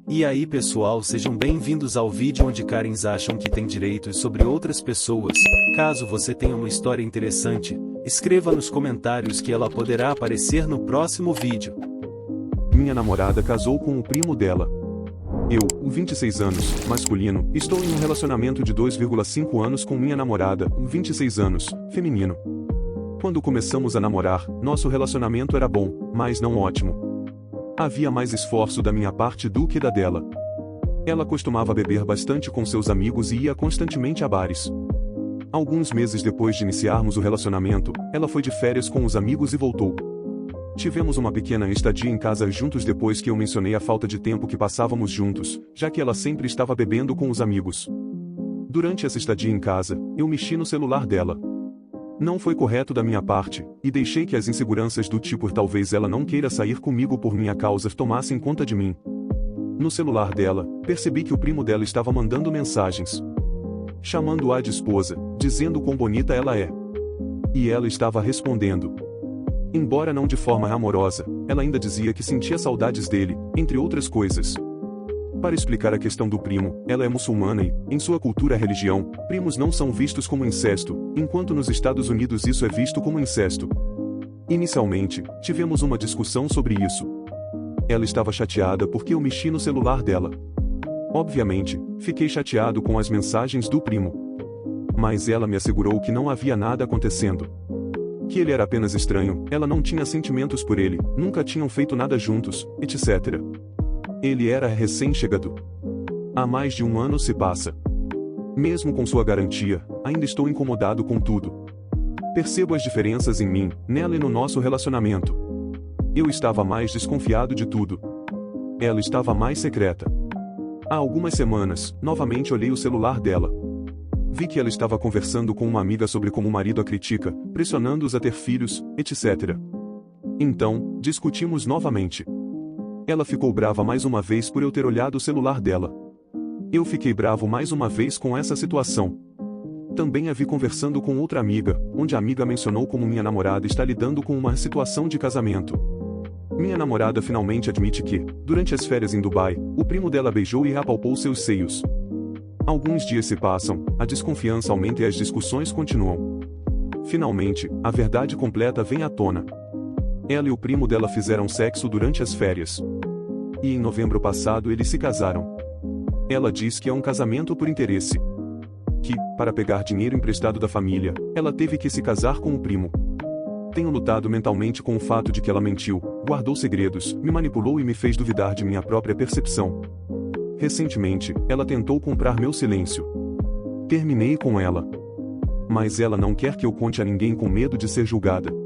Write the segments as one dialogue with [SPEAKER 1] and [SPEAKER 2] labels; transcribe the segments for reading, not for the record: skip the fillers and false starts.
[SPEAKER 1] E aí pessoal, sejam bem-vindos ao vídeo onde Karens acham que tem direitos sobre outras pessoas. Caso você tenha uma história interessante, escreva nos comentários que ela poderá aparecer no próximo vídeo.
[SPEAKER 2] Minha namorada casou com o primo dela. Eu, 26 anos, masculino, estou em um relacionamento de 2,5 anos com minha namorada, 26 anos, feminino. Quando começamos a namorar, nosso relacionamento era bom, mas não ótimo. Havia mais esforço da minha parte do que da dela. Ela costumava beber bastante com seus amigos e ia constantemente a bares. Alguns meses depois de iniciarmos o relacionamento, ela foi de férias com os amigos e voltou. Tivemos uma pequena estadia em casa juntos depois que eu mencionei a falta de tempo que passávamos juntos, já que ela sempre estava bebendo com os amigos. Durante essa estadia em casa, eu mexi no celular dela. Não foi correto da minha parte, e deixei que as inseguranças do tipo talvez ela não queira sair comigo por minha causa tomassem conta de mim. No celular dela, percebi que o primo dela estava mandando mensagens, chamando-a de esposa, dizendo quão bonita ela é. E ela estava respondendo. Embora não de forma amorosa, ela ainda dizia que sentia saudades dele, entre outras coisas. Para explicar a questão do primo, ela é muçulmana e, em sua cultura e religião, primos não são vistos como incesto, enquanto nos Estados Unidos isso é visto como incesto. Inicialmente, tivemos uma discussão sobre isso. Ela estava chateada porque eu mexi no celular dela. Obviamente, fiquei chateado com as mensagens do primo. Mas ela me assegurou que não havia nada acontecendo. Que ele era apenas estranho, ela não tinha sentimentos por ele, nunca tinham feito nada juntos, etc. Ele era recém-chegado. Há mais de um ano se passa. Mesmo com sua garantia, ainda estou incomodado com tudo. Percebo as diferenças em mim, nela e no nosso relacionamento. Eu estava mais desconfiado de tudo. Ela estava mais secreta. Há algumas semanas, novamente olhei o celular dela. Vi que ela estava conversando com uma amiga sobre como o marido a critica, pressionando-os a ter filhos, etc. Então, discutimos novamente. Ela ficou brava mais uma vez por eu ter olhado o celular dela. Eu fiquei bravo mais uma vez com essa situação. Também a vi conversando com outra amiga, onde a amiga mencionou como minha namorada está lidando com uma situação de casamento. Minha namorada finalmente admite que, durante as férias em Dubai, o primo dela beijou e apalpou seus seios. Alguns dias se passam, a desconfiança aumenta e as discussões continuam. Finalmente, a verdade completa vem à tona. Ela e o primo dela fizeram sexo durante as férias. E em novembro passado eles se casaram. Ela diz que é um casamento por interesse. Que, para pegar dinheiro emprestado da família, ela teve que se casar com o primo. Tenho lutado mentalmente com o fato de que ela mentiu, guardou segredos, me manipulou e me fez duvidar de minha própria percepção. Recentemente, ela tentou comprar meu silêncio. Terminei com ela. Mas ela não quer que eu conte a ninguém com medo de ser julgada.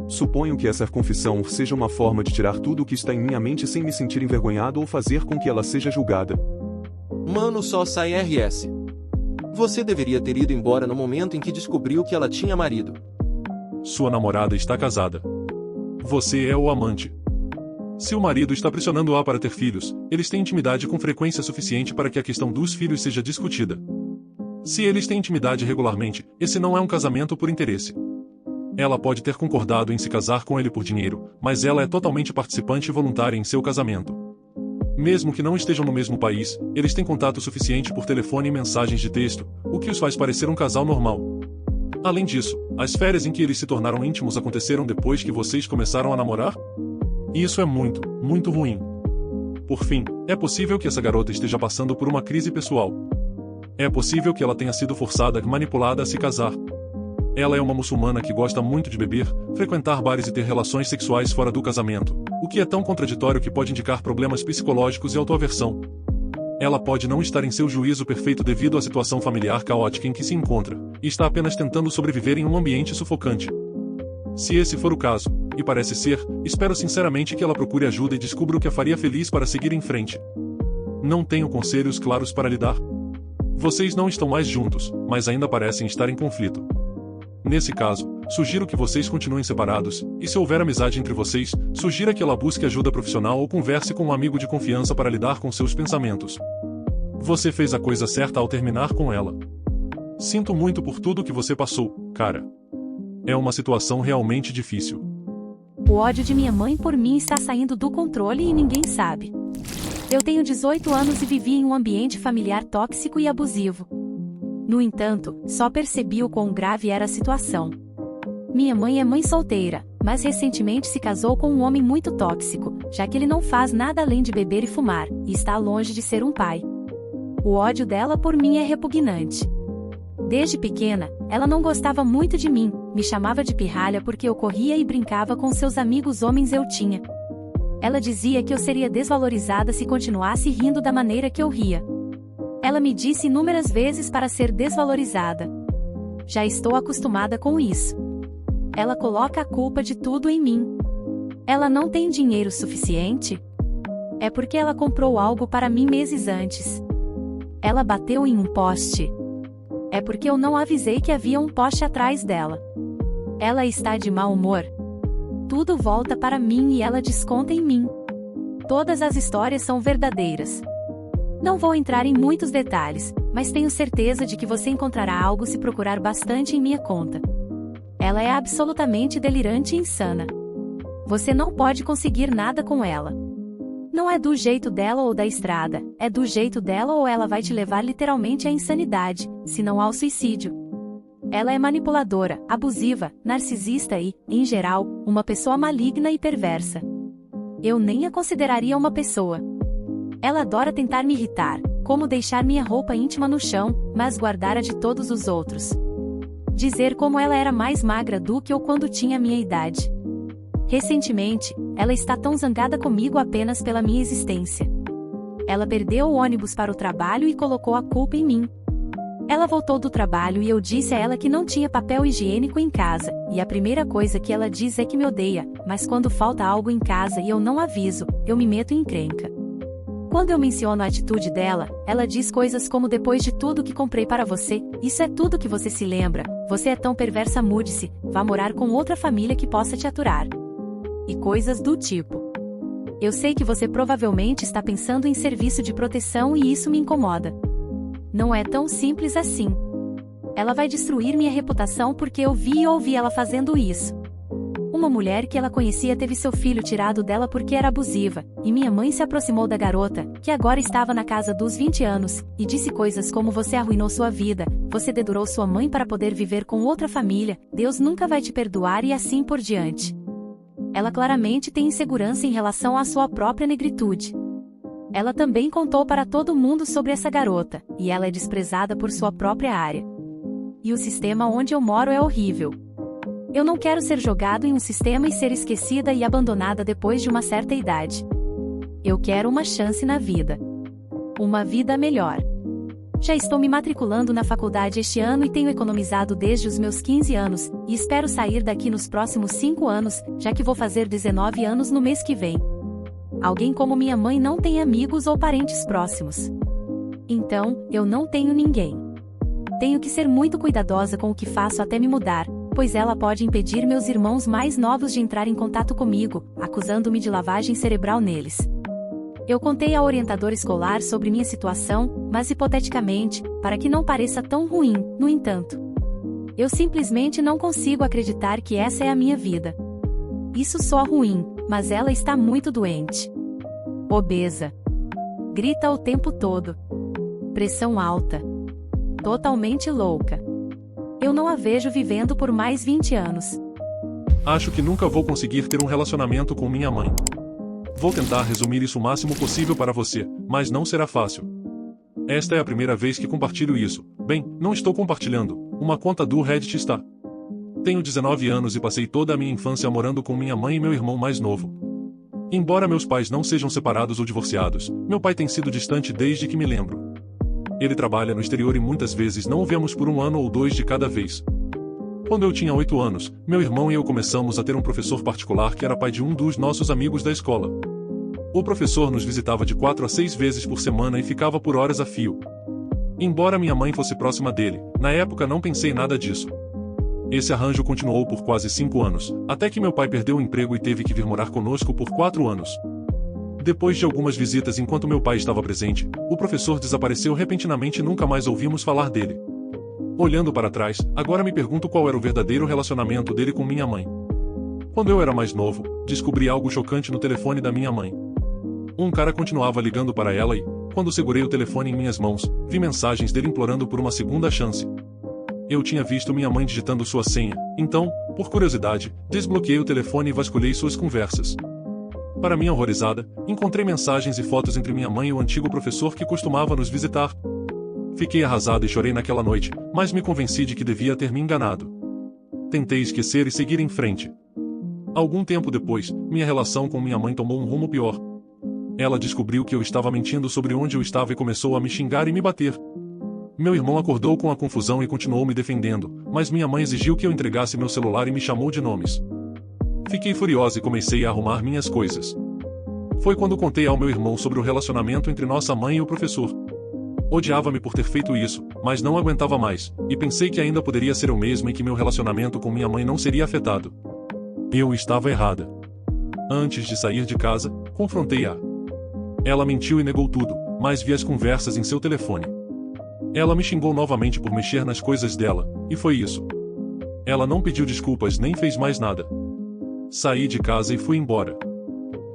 [SPEAKER 2] Suponho que essa confissão seja uma forma de tirar tudo o que está em minha mente sem me sentir envergonhado ou fazer com que ela seja julgada.
[SPEAKER 3] Mano, só sai RS. Você deveria ter ido embora no momento em que descobriu que ela tinha marido.
[SPEAKER 4] Sua namorada está casada. Você é o amante. Se o marido está pressionando-a para ter filhos, eles têm intimidade com frequência suficiente para que a questão dos filhos seja discutida. Se eles têm intimidade regularmente, esse não é um casamento por interesse. Ela pode ter concordado em se casar com ele por dinheiro, mas ela é totalmente participante e voluntária em seu casamento. Mesmo que não estejam no mesmo país, eles têm contato suficiente por telefone e mensagens de texto, o que os faz parecer um casal normal. Além disso, as férias em que eles se tornaram íntimos aconteceram depois que vocês começaram a namorar? Isso é muito, muito ruim. Por fim, é possível que essa garota esteja passando por uma crise pessoal. É possível que ela tenha sido forçada e manipulada a se casar. Ela é uma muçulmana que gosta muito de beber, frequentar bares e ter relações sexuais fora do casamento, o que é tão contraditório que pode indicar problemas psicológicos e autoaversão. Ela pode não estar em seu juízo perfeito devido à situação familiar caótica em que se encontra, e está apenas tentando sobreviver em um ambiente sufocante. Se esse for o caso, e parece ser, espero sinceramente que ela procure ajuda e descubra o que a faria feliz para seguir em frente. Não tenho conselhos claros para lhe dar. Vocês não estão mais juntos, mas ainda parecem estar em conflito. Nesse caso, sugiro que vocês continuem separados, e se houver amizade entre vocês, sugira que ela busque ajuda profissional ou converse com um amigo de confiança para lidar com seus pensamentos. Você fez a coisa certa ao terminar com ela. Sinto muito por tudo que você passou, cara. É uma situação realmente difícil.
[SPEAKER 5] O ódio de minha mãe por mim está saindo do controle e ninguém sabe. Eu tenho 18 anos e vivi em um ambiente familiar tóxico e abusivo. No entanto, só percebi o quão grave era a situação. Minha mãe é mãe solteira, mas recentemente se casou com um homem muito tóxico, já que ele não faz nada além de beber e fumar, e está longe de ser um pai. O ódio dela por mim é repugnante. Desde pequena, ela não gostava muito de mim, me chamava de pirralha porque eu corria e brincava com seus amigos homens eu tinha. Ela dizia que eu seria desvalorizada se continuasse rindo da maneira que eu ria. Ela me disse inúmeras vezes para ser desvalorizada. Já estou acostumada com isso. Ela coloca a culpa de tudo em mim. Ela não tem dinheiro suficiente? É porque ela comprou algo para mim meses antes. Ela bateu em um poste. É porque eu não avisei que havia um poste atrás dela. Ela está de mau humor. Tudo volta para mim e ela desconta em mim. Todas as histórias são verdadeiras. Não vou entrar em muitos detalhes, mas tenho certeza de que você encontrará algo se procurar bastante em minha conta. Ela é absolutamente delirante e insana. Você não pode conseguir nada com ela. Não é do jeito dela ou da estrada, é do jeito dela ou ela vai te levar literalmente à insanidade, se não ao suicídio. Ela é manipuladora, abusiva, narcisista e, em geral, uma pessoa maligna e perversa. Eu nem a consideraria uma pessoa. Ela adora tentar me irritar, como deixar minha roupa íntima no chão, mas guardar a de todos os outros. Dizer como ela era mais magra do que eu quando tinha minha idade. Recentemente, ela está tão zangada comigo apenas pela minha existência. Ela perdeu o ônibus para o trabalho e colocou a culpa em mim. Ela voltou do trabalho e eu disse a ela que não tinha papel higiênico em casa, e a primeira coisa que ela diz é que me odeia, mas quando falta algo em casa e eu não aviso, eu me meto em encrenca. Quando eu menciono a atitude dela, ela diz coisas como depois de tudo que comprei para você, isso é tudo que você se lembra, você é tão perversa, mude-se, vá morar com outra família que possa te aturar. E coisas do tipo. Eu sei que você provavelmente está pensando em serviço de proteção e isso me incomoda. Não é tão simples assim. Ela vai destruir minha reputação porque eu vi e ouvi ela fazendo isso. Uma mulher que ela conhecia teve seu filho tirado dela porque era abusiva, e minha mãe se aproximou da garota, que agora estava na casa dos 20 anos, e disse coisas como você arruinou sua vida, você dedurou sua mãe para poder viver com outra família, Deus nunca vai te perdoar e assim por diante. Ela claramente tem insegurança em relação à sua própria negritude. Ela também contou para todo mundo sobre essa garota, e ela é desprezada por sua própria área. E o sistema onde eu moro é horrível. Eu não quero ser jogado em um sistema e ser esquecida e abandonada depois de uma certa idade. Eu quero uma chance na vida. Uma vida melhor. Já estou me matriculando na faculdade este ano e tenho economizado desde os meus 15 anos, e espero sair daqui nos próximos 5 anos, já que vou fazer 19 anos no mês que vem. Alguém como minha mãe não tem amigos ou parentes próximos. Então, eu não tenho ninguém. Tenho que ser muito cuidadosa com o que faço até me mudar, pois ela pode impedir meus irmãos mais novos de entrar em contato comigo, acusando-me de lavagem cerebral neles. Eu contei ao orientador escolar sobre minha situação, mas hipoteticamente, para que não pareça tão ruim, no entanto. Eu simplesmente não consigo acreditar que essa é a minha vida. Isso soa ruim, mas ela está muito doente. Obesa. Grita o tempo todo. Pressão alta. Totalmente louca. Eu não a vejo vivendo por mais 20 anos.
[SPEAKER 4] Acho que nunca vou conseguir ter um relacionamento com minha mãe. Vou tentar resumir isso o máximo possível para você, mas não será fácil. Esta é a primeira vez que compartilho isso. Bem, não estou compartilhando. Uma conta do Reddit está. Tenho 19 anos e passei toda a minha infância morando com minha mãe e meu irmão mais novo. Embora meus pais não sejam separados ou divorciados, meu pai tem sido distante desde que me lembro. Ele trabalha no exterior e muitas vezes não o vemos por 1 ano ou 2 de cada vez. Quando eu tinha 8 anos, meu irmão e eu começamos a ter um professor particular que era pai de um dos nossos amigos da escola. O professor nos visitava de 4 a 6 vezes por semana e ficava por horas a fio. Embora minha mãe fosse próxima dele, na época não pensei nada disso. Esse arranjo continuou por quase 5 anos, até que meu pai perdeu o emprego e teve que vir morar conosco por 4 anos. Depois de algumas visitas enquanto meu pai estava presente, o professor desapareceu repentinamente e nunca mais ouvimos falar dele. Olhando para trás, agora me pergunto qual era o verdadeiro relacionamento dele com minha mãe. Quando eu era mais novo, descobri algo chocante no telefone da minha mãe. Um cara continuava ligando para ela e, quando segurei o telefone em minhas mãos, vi mensagens dele implorando por uma segunda chance. Eu tinha visto minha mãe digitando sua senha, então, por curiosidade, desbloqueei o telefone e vasculhei suas conversas. Para minha horrorizada, encontrei mensagens e fotos entre minha mãe e o antigo professor que costumava nos visitar. Fiquei arrasado e chorei naquela noite, mas me convenci de que devia ter me enganado. Tentei esquecer e seguir em frente. Algum tempo depois, minha relação com minha mãe tomou um rumo pior. Ela descobriu que eu estava mentindo sobre onde eu estava e começou a me xingar e me bater. Meu irmão acordou com a confusão e continuou me defendendo, mas minha mãe exigiu que eu entregasse meu celular e me chamou de nomes. Fiquei furiosa e comecei a arrumar minhas coisas. Foi quando contei ao meu irmão sobre o relacionamento entre nossa mãe e o professor. Odiava-me por ter feito isso, mas não aguentava mais, e pensei que ainda poderia ser eu mesma e que meu relacionamento com minha mãe não seria afetado. Eu estava errada. Antes de sair de casa, confrontei-a. Ela mentiu e negou tudo, mas vi as conversas em seu telefone. Ela me xingou novamente por mexer nas coisas dela, e foi isso. Ela não pediu desculpas nem fez mais nada. Saí de casa e fui embora.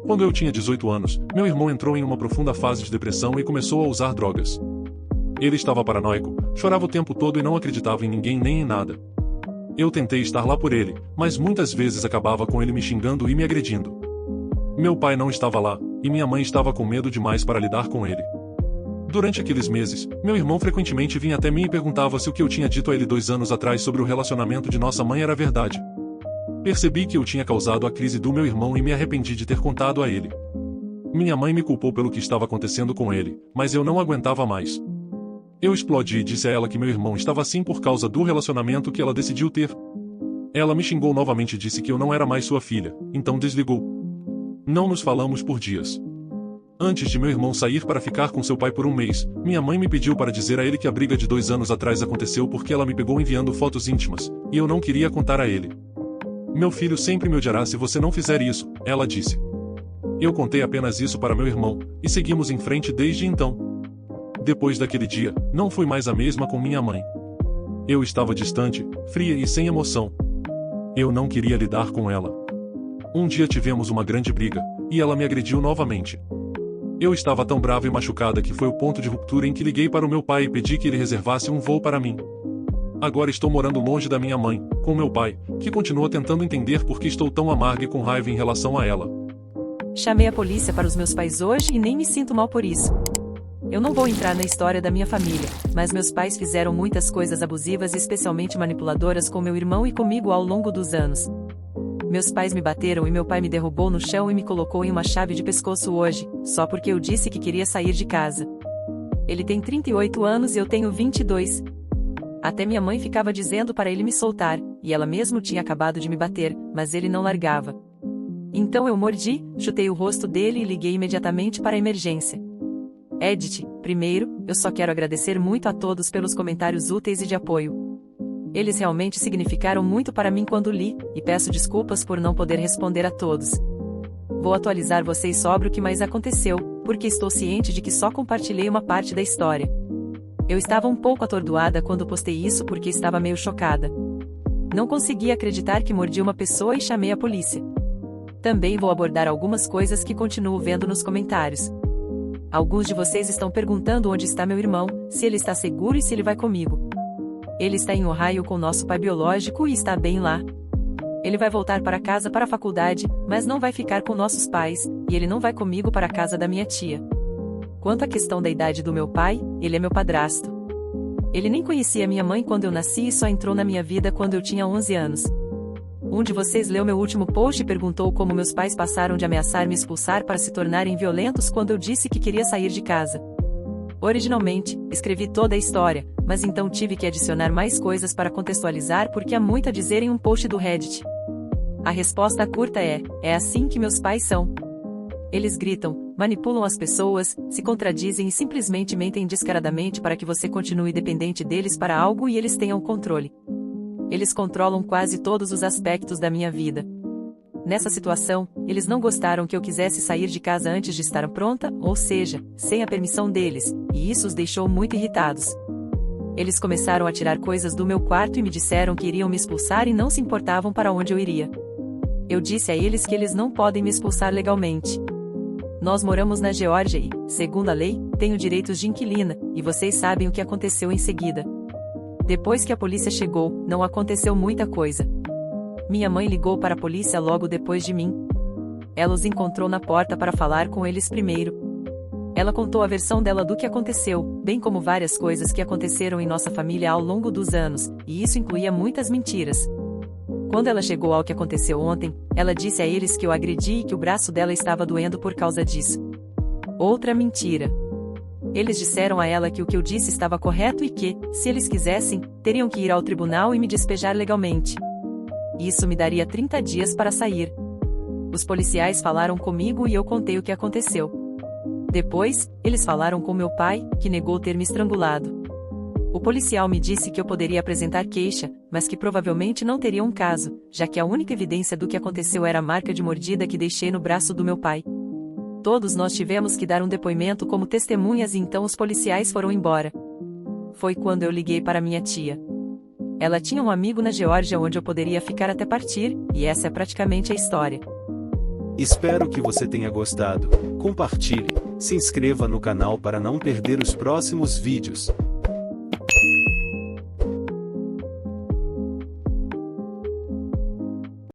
[SPEAKER 4] Quando eu tinha 18 anos, meu irmão entrou em uma profunda fase de depressão e começou a usar drogas. Ele estava paranoico, chorava o tempo todo e não acreditava em ninguém nem em nada. Eu tentei estar lá por ele, mas muitas vezes acabava com ele me xingando e me agredindo. Meu pai não estava lá, e minha mãe estava com medo demais para lidar com ele. Durante aqueles meses, meu irmão frequentemente vinha até mim e perguntava se o que eu tinha dito a ele 2 anos atrás sobre o relacionamento de nossa mãe era verdade. Percebi que eu tinha causado a crise do meu irmão e me arrependi de ter contado a ele. Minha mãe me culpou pelo que estava acontecendo com ele, mas eu não aguentava mais. Eu explodi e disse a ela que meu irmão estava assim por causa do relacionamento que ela decidiu ter. Ela me xingou novamente e disse que eu não era mais sua filha, então desligou. Não nos falamos por dias. Antes de meu irmão sair para ficar com seu pai por um mês, minha mãe me pediu para dizer a ele que a briga de 2 anos atrás aconteceu porque ela me pegou enviando fotos íntimas, e eu não queria contar a ele. Meu filho sempre me odiará se você não fizer isso, ela disse. Eu contei apenas isso para meu irmão, e seguimos em frente desde então. Depois daquele dia, não fui mais a mesma com minha mãe. Eu estava distante, fria e sem emoção. Eu não queria lidar com ela. Um dia tivemos uma grande briga, e ela me agrediu novamente. Eu estava tão brava e machucada que foi o ponto de ruptura em que liguei para o meu pai e pedi que ele reservasse um voo para mim. Agora estou morando longe da minha mãe, com meu pai, que continua tentando entender por que estou tão amarga e com raiva em relação a ela.
[SPEAKER 6] Chamei a polícia para os meus pais hoje e nem me sinto mal por isso. Eu não vou entrar na história da minha família, mas meus pais fizeram muitas coisas abusivas e especialmente manipuladoras com meu irmão e comigo ao longo dos anos. Meus pais me bateram e meu pai me derrubou no chão e me colocou em uma chave de pescoço hoje, só porque eu disse que queria sair de casa. Ele tem 38 anos e eu tenho 22. Até minha mãe ficava dizendo para ele me soltar, e ela mesmo tinha acabado de me bater, mas ele não largava. Então eu mordi, chutei o rosto dele e liguei imediatamente para a emergência. Edith, primeiro, eu só quero agradecer muito a todos pelos comentários úteis e de apoio. Eles realmente significaram muito para mim quando li, e peço desculpas por não poder responder a todos. Vou atualizar vocês sobre o que mais aconteceu, porque estou ciente de que só compartilhei uma parte da história. Eu estava um pouco atordoada quando postei isso porque estava meio chocada. Não conseguia acreditar que mordi uma pessoa e chamei a polícia. Também vou abordar algumas coisas que continuo vendo nos comentários. Alguns de vocês estão perguntando onde está meu irmão, se ele está seguro e se ele vai comigo. Ele está em Ohio com nosso pai biológico e está bem lá. Ele vai voltar para casa para a faculdade, mas não vai ficar com nossos pais, e ele não vai comigo para a casa da minha tia. Quanto à questão da idade do meu pai, ele é meu padrasto. Ele nem conhecia minha mãe quando eu nasci e só entrou na minha vida quando eu tinha 11 anos. Um de vocês leu meu último post e perguntou como meus pais passaram de ameaçar me expulsar para se tornarem violentos quando eu disse que queria sair de casa. Originalmente, escrevi toda a história, mas então tive que adicionar mais coisas para contextualizar porque há muito a dizer em um post do Reddit. A resposta curta é assim que meus pais são. Eles gritam, manipulam as pessoas, se contradizem e simplesmente mentem descaradamente para que você continue dependente deles para algo e eles tenham controle. Eles controlam quase todos os aspectos da minha vida. Nessa situação, eles não gostaram que eu quisesse sair de casa antes de estar pronta, ou seja, sem a permissão deles, e isso os deixou muito irritados. Eles começaram a tirar coisas do meu quarto e me disseram que iriam me expulsar e não se importavam para onde eu iria. Eu disse a eles que eles não podem me expulsar legalmente. Nós moramos na Geórgia e, segundo a lei, tenho direitos de inquilina, e vocês sabem o que aconteceu em seguida. Depois que a polícia chegou, não aconteceu muita coisa. Minha mãe ligou para a polícia logo depois de mim. Ela os encontrou na porta para falar com eles primeiro. Ela contou a versão dela do que aconteceu, bem como várias coisas que aconteceram em nossa família ao longo dos anos, e isso incluía muitas mentiras. Quando ela chegou ao que aconteceu ontem, ela disse a eles que eu agredi e que o braço dela estava doendo por causa disso. Outra mentira. Eles disseram a ela que o que eu disse estava correto e que, se eles quisessem, teriam que ir ao tribunal e me despejar legalmente. Isso me daria 30 dias para sair. Os policiais falaram comigo e eu contei o que aconteceu. Depois, eles falaram com meu pai, que negou ter me estrangulado. O policial me disse que eu poderia apresentar queixa, mas que provavelmente não teria um caso, já que a única evidência do que aconteceu era a marca de mordida que deixei no braço do meu pai. Todos nós tivemos que dar um depoimento como testemunhas e então os policiais foram embora. Foi quando eu liguei para minha tia. Ela tinha um amigo na Geórgia onde eu poderia ficar até partir, e essa é praticamente a história.
[SPEAKER 1] Espero que você tenha gostado. Compartilhe, se inscreva no canal para não perder os próximos vídeos.